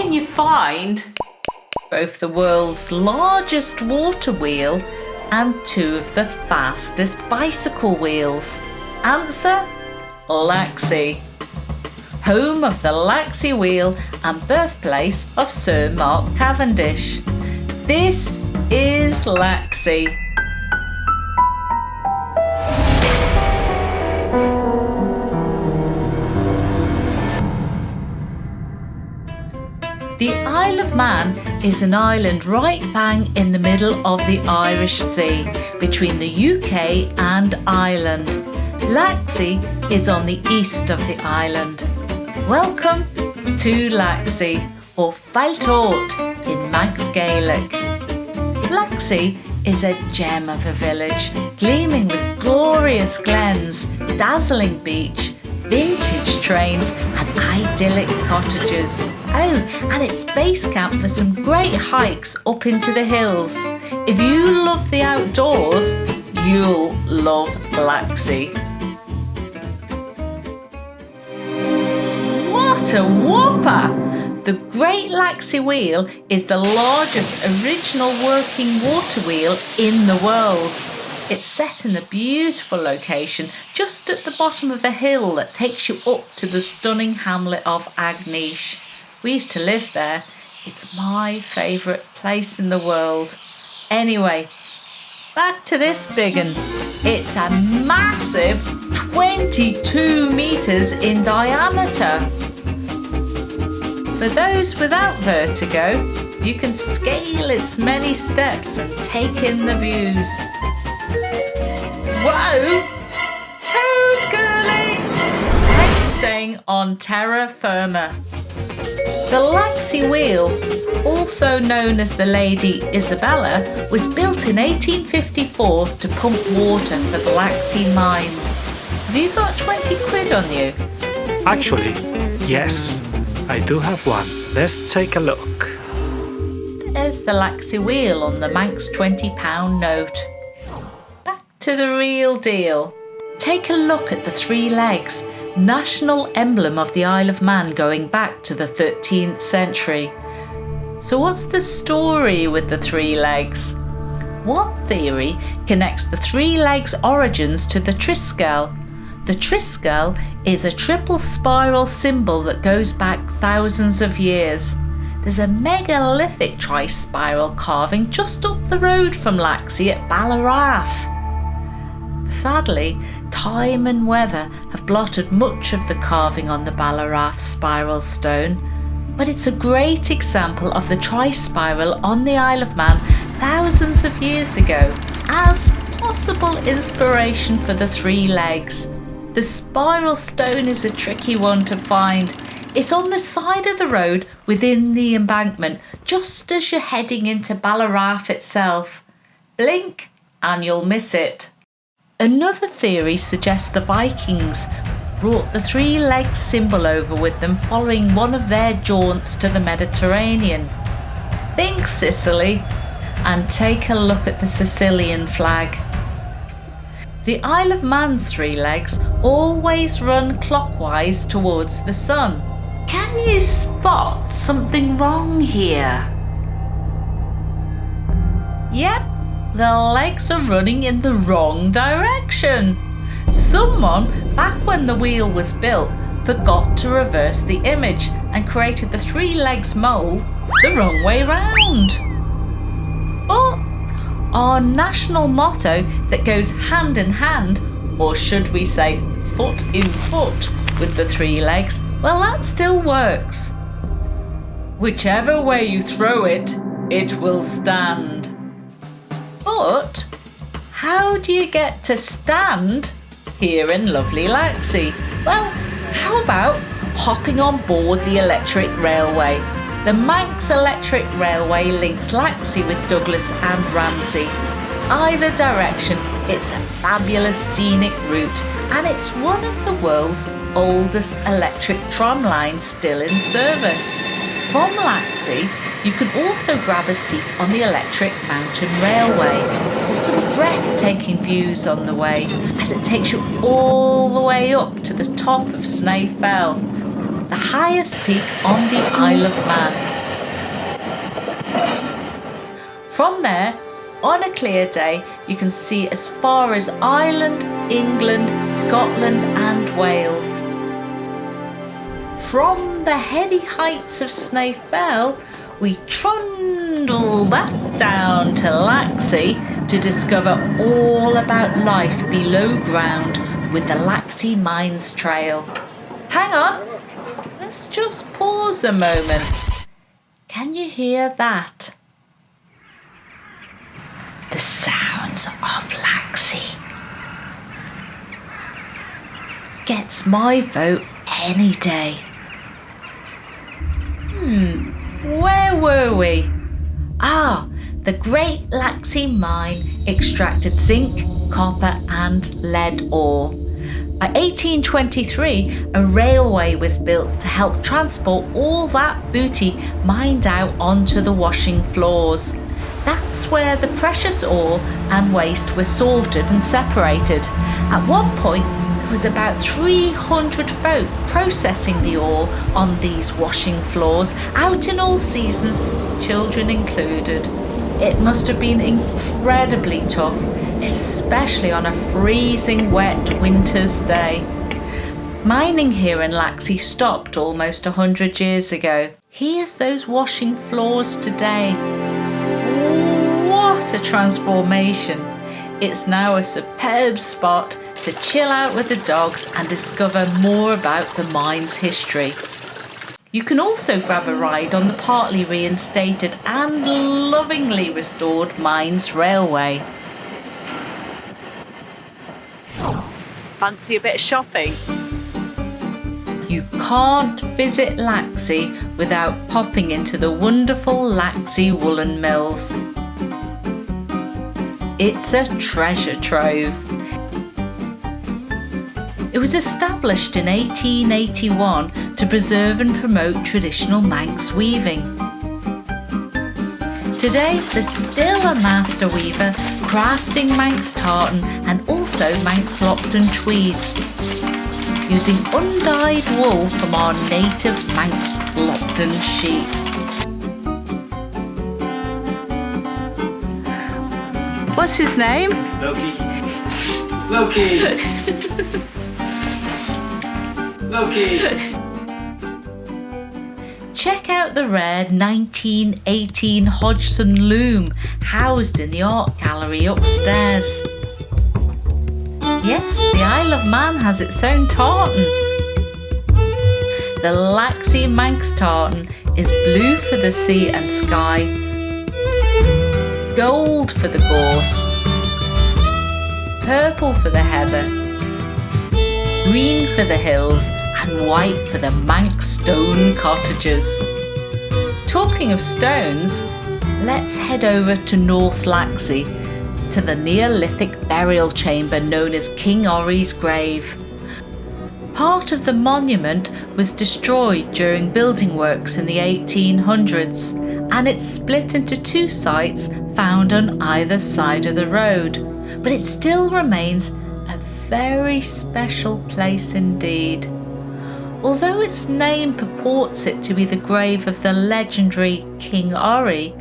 can you find both the world's largest water wheel and two of the fastest bicycle wheels? Answer: Laxey. Home of the Laxey wheel and birthplace of Sir Mark Cavendish. This is Laxey. The Isle of Man is an island right bang in the middle of the Irish Sea, between the UK and Ireland. Laxey is on the east of the island. Welcome to Laxey, or Failtort in Manx Gaelic. Laxey is a gem of a village, gleaming with glorious glens, dazzling beach, vintage trains and idyllic cottages. Oh, and it's base camp for some great hikes up into the hills. If you love the outdoors, you'll love Laxey. What a whopper! The Great Laxey Wheel is the largest original working water wheel in the world. It's set in a beautiful location just at the bottom of a hill that takes you up to the stunning hamlet of Agnish. We used to live there. It's my favourite place in the world. Anyway, back to this biggin. It's a massive 22 metres in diameter. For those without vertigo, you can scale its many steps and take in the views. Whoa! Toes curling! Thanks staying on terra firma. The Laxey Wheel, also known as the Lady Isabella, was built in 1854 to pump water for the Laxey mines. Have you got 20 quid on you? Actually, yes, I do have one. Let's take a look. There's the Laxey Wheel on the Manx £20 note. To the real deal. Take a look at the three legs, national emblem of the Isle of Man going back to the 13th century. So what's the story with the three legs? One theory connects the three legs' origins to the triskel. The triskel is a triple spiral symbol that goes back thousands of years. There's a megalithic tri-spiral carving just up the road from Laxey at Ballaraf. Sadly, time and weather have blotted much of the carving on the Ballaraf spiral stone, but it's a great example of the tri-spiral on the Isle of Man thousands of years ago as possible inspiration for the three legs. The spiral stone is a tricky one to find. It's on the side of the road within the embankment, just as you're heading into Ballaraf itself. Blink and you'll miss it. Another theory suggests the Vikings brought the three-legged symbol over with them following one of their jaunts to the Mediterranean. Think Sicily and take a look at the Sicilian flag. The Isle of Man's three legs always run clockwise towards the sun. Can you spot something wrong here? Yep. The legs are running in the wrong direction. Someone, back when the wheel was built, forgot to reverse the image and created the three legs mole the wrong way round. But our national motto that goes hand in hand, or should we say foot in foot with the three legs, well, that still works. Whichever way you throw it, it will stand. But how do you get to stand here in lovely Laxey? Well, how about hopping on board the electric railway? The Manx Electric Railway links Laxey with Douglas and Ramsey. Either direction, it's a fabulous scenic route, and it's one of the world's oldest electric tram lines still in service. From Laxey, you can also grab a seat on the Electric Mountain Railway. There's some breathtaking views on the way as it takes you all the way up to the top of Snaefell, the highest peak on the Isle of Man. From there, on a clear day, you can see as far as Ireland, England, Scotland and Wales. From the heady heights of Snaefell, we trundle back down to Laxey to discover all about life below ground with the Laxey Mines Trail. Hang on, let's just pause a moment. Can you hear that? The sounds of Laxey. Gets my vote any day. Where were we? The Great Laxey Mine extracted zinc, copper and lead ore. By 1823, a railway was built to help transport all that booty mined out onto the washing floors. That's where the precious ore and waste were sorted and separated. At one point, there was about 300 folk processing the ore on these washing floors, out in all seasons, children included. It must have been incredibly tough, especially on a freezing wet winter's day. Mining here in Laxey stopped almost 100 years ago. Here's those washing floors today. What a transformation! It's now a superb spot to chill out with the dogs and discover more about the mine's history. You can also grab a ride on the partly reinstated and lovingly restored Manx Railway. Fancy a bit of shopping? You can't visit Laxey without popping into the wonderful Laxey Woolen Mills. It's a treasure trove. It was established in 1881 to preserve and promote traditional Manx weaving. Today, there's still a master weaver crafting Manx Tartan and also Manx Lockton tweeds, using undyed wool from our native Manx Lockton sheep. What's his name? Loki. Check out the rare 1918 Hodgson loom housed in the art gallery upstairs. Yes, the Isle of Man has its own tartan. The Laxey Manx Tartan is blue for the sea and sky, gold for the gorse, purple for the heather, green for the hills and white for the Manx stone cottages. Talking of stones, let's head over to North Laxey, to the Neolithic burial chamber known as King Ori's grave. Part of the monument was destroyed during building works in the 1800s, and it's split into two sites found on either side of the road. But it still remains a very special place indeed. Although its name purports it to be the grave of the legendary King Ori,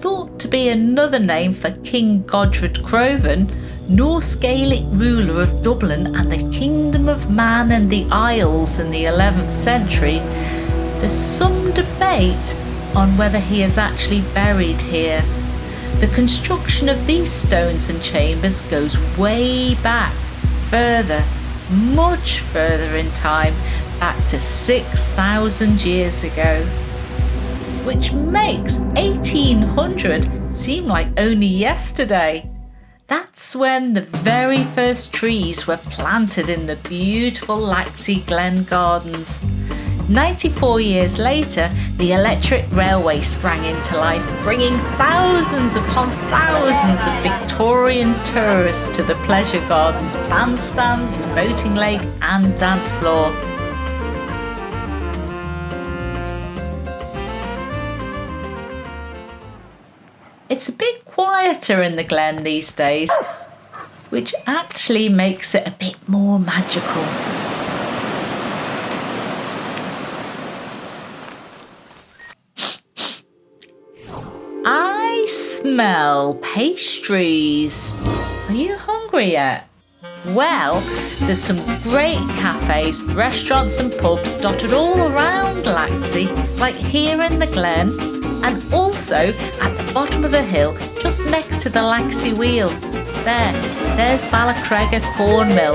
thought to be another name for King Godred Crovan, Norse Gaelic ruler of Dublin and the Kingdom of Man and the Isles in the 11th century, there's some debate on whether he is actually buried here. The construction of these stones and chambers goes way back, further, much further in time, back to 6,000 years ago. Which makes 1800 seem like only yesterday. That's when the very first trees were planted in the beautiful Laxey Glen Gardens. 94 years later, the electric railway sprang into life, bringing thousands upon thousands of Victorian tourists to the pleasure gardens, bandstands, boating lake and dance floor. It's a bit quieter in the glen these days, which actually makes it a bit more magical. I Smell pastries. Are you hungry yet? Well, there's some great cafes, restaurants and pubs dotted all around Laxey, like here in the Glen, and also at the bottom of the hill, just next to the Laxey Wheel. There's Balacrega Corn Mill.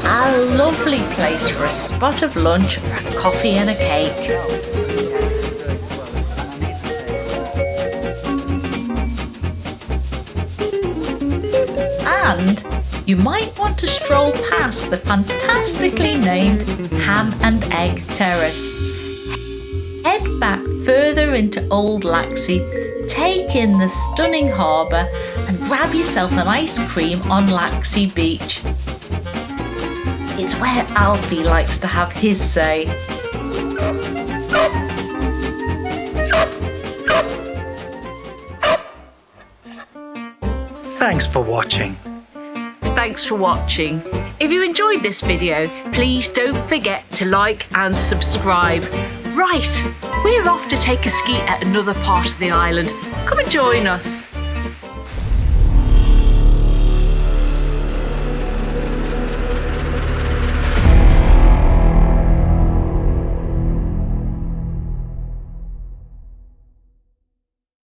A lovely place for a spot of lunch or a coffee and a cake. And you might want to stroll past the fantastically named Ham and Egg Terrace. Head back further into Old Laxey, take in the stunning harbour and grab yourself an ice cream on Laxey Beach. It's where Alfie likes to have his say. Thanks for watching. Thanks for watching. If you enjoyed this video, please don't forget to like and subscribe. Right, we're off to take a ski at another part of the island. Come and join us.